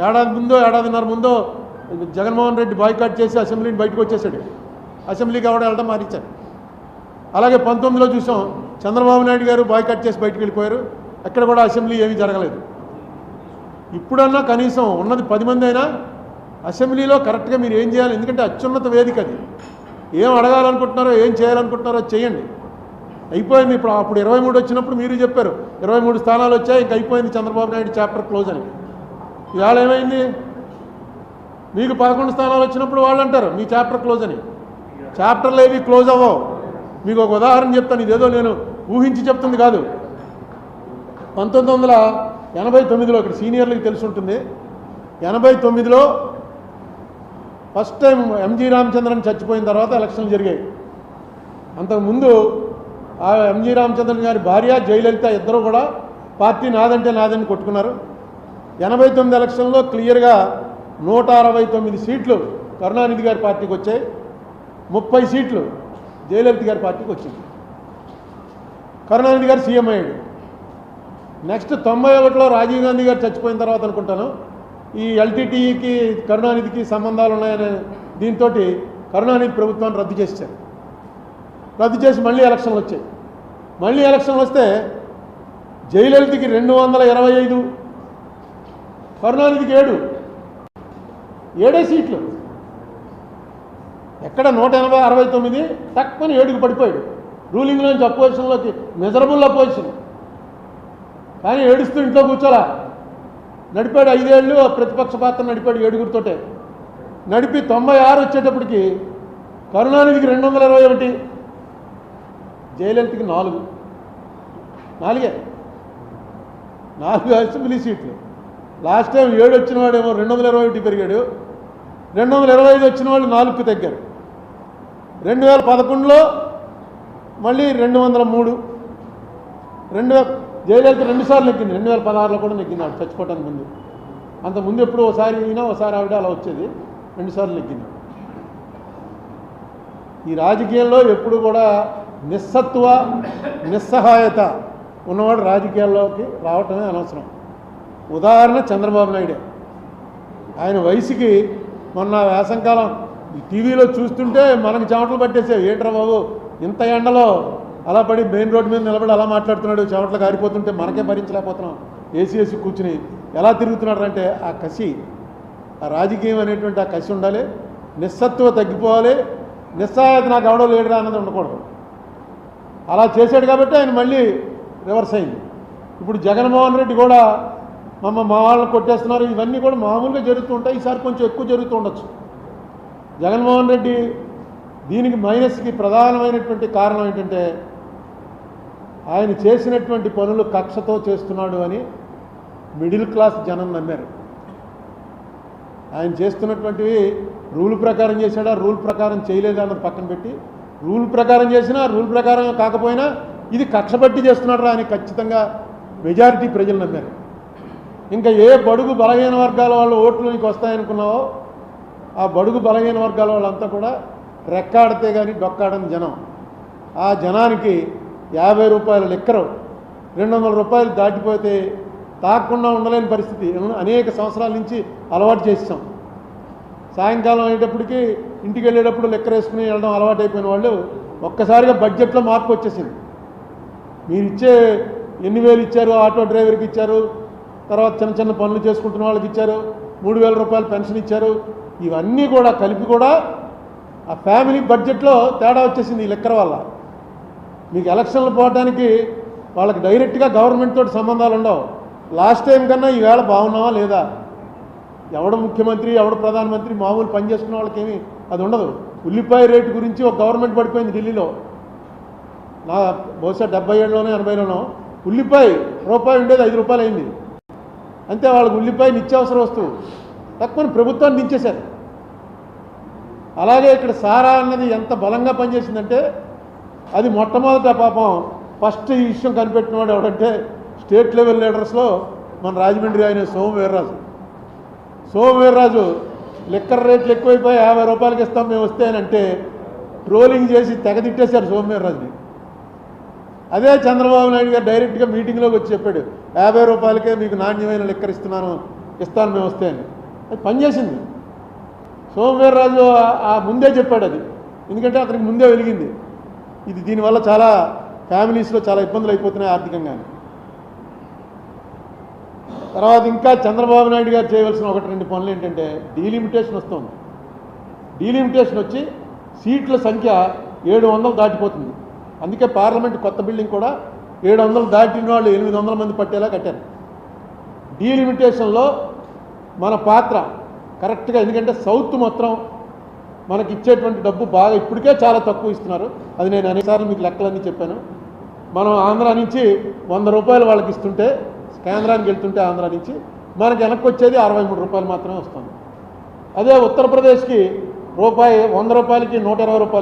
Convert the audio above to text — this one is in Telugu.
ఏడాది ముందో ఏడాదిన్నర ముందో జగన్మోహన్ రెడ్డి బాయ్కాట్ చేసి అసెంబ్లీని బయటకు వచ్చేసాడు. అసెంబ్లీకి ఎవడ వెళ్ళడం మారించారు. అలాగే 19లో చూసాం, చంద్రబాబు నాయుడు గారు బాయ్కాట్ చేసి బయటకు వెళ్ళిపోయారు. అక్కడ కూడా అసెంబ్లీ ఏమీ జరగలేదు. ఇప్పుడన్నా కనీసం ఉన్నది 10 మంది అయినా అసెంబ్లీలో కరెక్ట్గా మీరు ఏం చేయాలి, ఎందుకంటే అత్యున్నత వేదిక అది. ఏం అడగాలనుకుంటున్నారో ఏం చేయాలనుకుంటున్నారో చేయండి. అయిపోయింది. అప్పుడు 23 వచ్చినప్పుడు మీరు చెప్పారు 23 స్థానాలు వచ్చాయి, ఇంక అయిపోయింది చంద్రబాబు నాయుడు చాప్టర్ క్లోజ్ అని. ఇవాళ ఏమైంది? మీకు 11 స్థానాలు వచ్చినప్పుడు వాళ్ళు అంటారు మీ చాప్టర్ క్లోజ్ అని. చాప్టర్లు ఏవి క్లోజ్ అవ్వవు. మీకు ఒక ఉదాహరణ చెప్తాను, ఇదేదో నేను ఊహించి చెప్తుంది కాదు. 1989లో ఇక్కడ సీనియర్లకు తెలిసి ఉంటుంది, 89లో ఫస్ట్ టైం ఎంజీ రామచంద్రన్ చచ్చిపోయిన తర్వాత ఎలక్షన్లు జరిగాయి. అంతకుముందు ఆ ఎంజీ రామచంద్రన్ గారి భార్య జయలలిత ఇద్దరు కూడా పార్టీ నాదంటే నాదని కొట్టుకున్నారు. 89 ఎలక్షన్లో క్లియర్గా 169 సీట్లు కరుణానిధి గారి పార్టీకి వచ్చాయి, 30 సీట్లు జయలలిత గారి పార్టీకి వచ్చింది. కరుణానిధి గారు సీఎం అయ్యాడు. నెక్స్ట్ 91లో రాజీవ్ గాంధీ గారు చచ్చిపోయిన తర్వాత అనుకుంటాను, ఈ ఎల్టీటీఈకి కరుణానిధికి సంబంధాలు ఉన్నాయనే దీంతో కరుణానిధి ప్రభుత్వాన్ని రద్దు చేశారు. రద్దు చేసి మళ్ళీ ఎలక్షన్లు వచ్చాయి. మళ్ళీ ఎలక్షన్లు వస్తే జయలలితకి 225, కరుణానిధికి 7 సీట్లు. ఎక్కడ 169 తక్కువని 7కి పడిపోయాడు. రూలింగ్లోంచి అపోజిషన్లోకి మెజరబుల్ అపోజిషన్. కానీ ఏడుస్తూ ఇంట్లో కూర్చోలా, నడిపాడు 5 ఏళ్ళు ప్రతిపక్ష పాత్ర నడిపాడు 7గురితోటే. నడిపి 96 వచ్చేటప్పటికి కరుణానిధికి 221, జయలలితకి 4 అసెంబ్లీ సీట్లు. లాస్ట్ టైం 7 వచ్చిన వాడేమో 221 పెరిగాడు, 225 వచ్చిన వాళ్ళు 4కి తగ్గారు. 2011లో మళ్ళీ 203. జయలలిత 2 సార్లు నెగ్గింది. 2016లో కూడా నెగ్గింది ఆవిడ చచ్చిపోవటానికి ముందు. అంతకుముందు ఎప్పుడు ఒకసారి ఈయన ఒకసారి ఆవిడ అలా వచ్చేది, 2 సార్లు నెగ్గింది. ఈ రాజకీయాల్లో ఎప్పుడు కూడా నిస్సత్వ నిస్సహాయత ఉన్నవాడు రాజకీయాల్లోకి రావటమే అనవసరం. ఉదాహరణ చంద్రబాబు నాయుడే. ఆయన వయసుకి మొన్న వేసంకాలం టీవీలో చూస్తుంటే మనకి చెమటలు పట్టేసావు. ఏంట్రా బాబు ఇంత ఎండలో అలా పడి మెయిన్ రోడ్డు మీద నిలబడి అలా మాట్లాడుతున్నాడు, చెమటలు కారిపోతుంటే మనకే భరించలేకపోతున్నాం. ఏసీ కూర్చుని ఎలా తిరుగుతున్నాడు అంటే ఆ కసి, ఆ రాజకీయం అనేటువంటి ఆ కసి ఉండాలి. నిస్సత్వ తగ్గిపోవాలి. నిస్సహాయత నాకు ఎవడో లేడురా అన్నది ఉండకూడదు. అలా చేశాడు కాబట్టి ఆయన మళ్ళీ రివర్స్ అయింది. ఇప్పుడు జగన్మోహన్ రెడ్డి కూడా మా వాళ్ళని కొట్టేస్తున్నారు, ఇవన్నీ కూడా మామూలుగా జరుగుతూ ఉంటాయి. ఈసారి కొంచెం ఎక్కువ జరుగుతూ ఉండొచ్చు. జగన్మోహన్ రెడ్డి దీనికి మైనస్కి ప్రధానమైనటువంటి కారణం ఏంటంటే ఆయన చేసినటువంటి పనులు కక్షతో చేస్తున్నాడు అని మిడిల్ క్లాస్ జనం నమ్మారు. ఆయన చేస్తున్నటువంటివి రూల్ ప్రకారం చేశాడా, రూల్ ప్రకారం చేయలేదా అన్నది పక్కన పెట్టి, రూల్ ప్రకారం చేసినా రూల్ ప్రకారం కాకపోయినా ఇది కక్ష పట్టి చేస్తున్నాడు అని ఖచ్చితంగా మెజారిటీ ప్రజలు నమ్మారు. ఇంకా ఏ బడుగు బలహీన వర్గాల వాళ్ళు ఓట్లు నీకు వస్తాయనుకున్నావో ఆ బడుగు బలహీన వర్గాల వాళ్ళంతా కూడా రెక్కాడితే కానీ డొక్కాడని జనం. ఆ జనానికి 50 రూపాయల లిక్కరు 200 రూపాయలు దాటిపోతే తాకుండా ఉండలేని పరిస్థితి అనేక సంవత్సరాల నుంచి అలవాటు చేసాం. సాయంకాలం అయ్యేటప్పటికి ఇంటికి వెళ్ళేటప్పుడు లెక్కర వేసుకుని వెళ్ళడం అలవాటు అయిపోయిన వాళ్ళు ఒక్కసారిగా బడ్జెట్లో మార్పు వచ్చేసింది. మీరు ఇచ్చే ఎన్ని వేలు ఇచ్చారు, ఆటో డ్రైవర్కి ఇచ్చారు, తర్వాత చిన్న చిన్న పనులు చేసుకుంటున్న వాళ్ళకి ఇచ్చారు, 3000 రూపాయలు పెన్షన్ ఇచ్చారు, ఇవన్నీ కూడా కలిపి కూడా ఆ ఫ్యామిలీ బడ్జెట్లో తేడా వచ్చేసింది ఈ లెక్కర వల్ల. మీకు ఎలక్షన్లు పోవడానికి వాళ్ళకి డైరెక్ట్గా గవర్నమెంట్ తోటి సంబంధాలు ఉండవు. లాస్ట్ టైం కన్నా ఈవేళ బాగున్నావా లేదా, ఎవడు ముఖ్యమంత్రి ఎవడు ప్రధానమంత్రి, మామూలు పని చేసుకున్న వాళ్ళకేమీ అది ఉండదు. ఉల్లిపాయ రేటు గురించి ఒక గవర్నమెంట్ పడిపోయింది ఢిల్లీలో. నా బహుశా 77లోనో 80లోనో ఉల్లిపాయ రూపాయి ఉండేది 5 రూపాయలు అయింది. అంతే, వాళ్ళకి ఉల్లిపాయ నిత్యావసర వస్తువు తక్కువని ప్రభుత్వాన్ని దించేశారు. అలాగే ఇక్కడ సారా అన్నది ఎంత బలంగా పనిచేసిందంటే అది మొట్టమొదట పాపం ఫస్ట్ ఈ విషయం కనిపెట్టిన వాడు ఎవడంటే స్టేట్ లెవెల్ లీడర్స్లో మన రాజమండ్రి ఆయన సోమవీర్రాజు లిక్కర్ రేట్లు ఎక్కువైపోయి 50 రూపాయలకి ఇస్తాం మేము వస్తే అని అంటే ట్రోలింగ్ చేసి తెగతిట్టేశారు సోమవీర్రాజుని. అదే చంద్రబాబు నాయుడు గారు డైరెక్ట్గా మీటింగ్లోకి వచ్చి చెప్పాడు 50 రూపాయలకే మీకు నాణ్యమైన లిక్కర్ ఇస్తున్నాను ఇస్తాను మేము వస్తే అని. అది పనిచేసింది. సోమవీర్రాజు ఆ ముందే చెప్పాడు అది, ఎందుకంటే అతనికి ముందే వెలిగింది ఇది దీనివల్ల చాలా ఫ్యామిలీస్లో చాలా ఇబ్బందులు అయిపోతున్నాయి ఆర్థికంగా. తర్వాత ఇంకా చంద్రబాబు నాయుడు గారు చేయవలసిన 1-2 పనులు ఏంటంటే డీలిమిటేషన్ వస్తుంది. డీలిమిటేషన్ వచ్చి సీట్ల సంఖ్య 700 దాటిపోతుంది. అందుకే పార్లమెంట్ కొత్త బిల్డింగ్ కూడా 700 దాటిన వాళ్ళు 800 మంది పట్టేలా కట్టారు. డీలిమిటేషన్లో మన పాత్ర కరెక్ట్గా, ఎందుకంటే సౌత్ మొత్తం మనకి ఇచ్చేటువంటి డబ్బు బాగా ఇప్పటికే చాలా తక్కువ ఇస్తున్నారు. అది నేను అనేకసార్లు మీకు లెక్కలన్నీ చెప్పాను. మనం ఆంధ్ర నుంచి 100 రూపాయలు వాళ్ళకి ఇస్తుంటే, కేంద్రానికి వెళ్తుంటే ఆంధ్ర నుంచి మనకి వెనక్కి వచ్చేది 63 రూపాయలు మాత్రమే వస్తుంది. అదే ఉత్తరప్రదేశ్కి 100 రూపాయలకి 120 రూపాయలు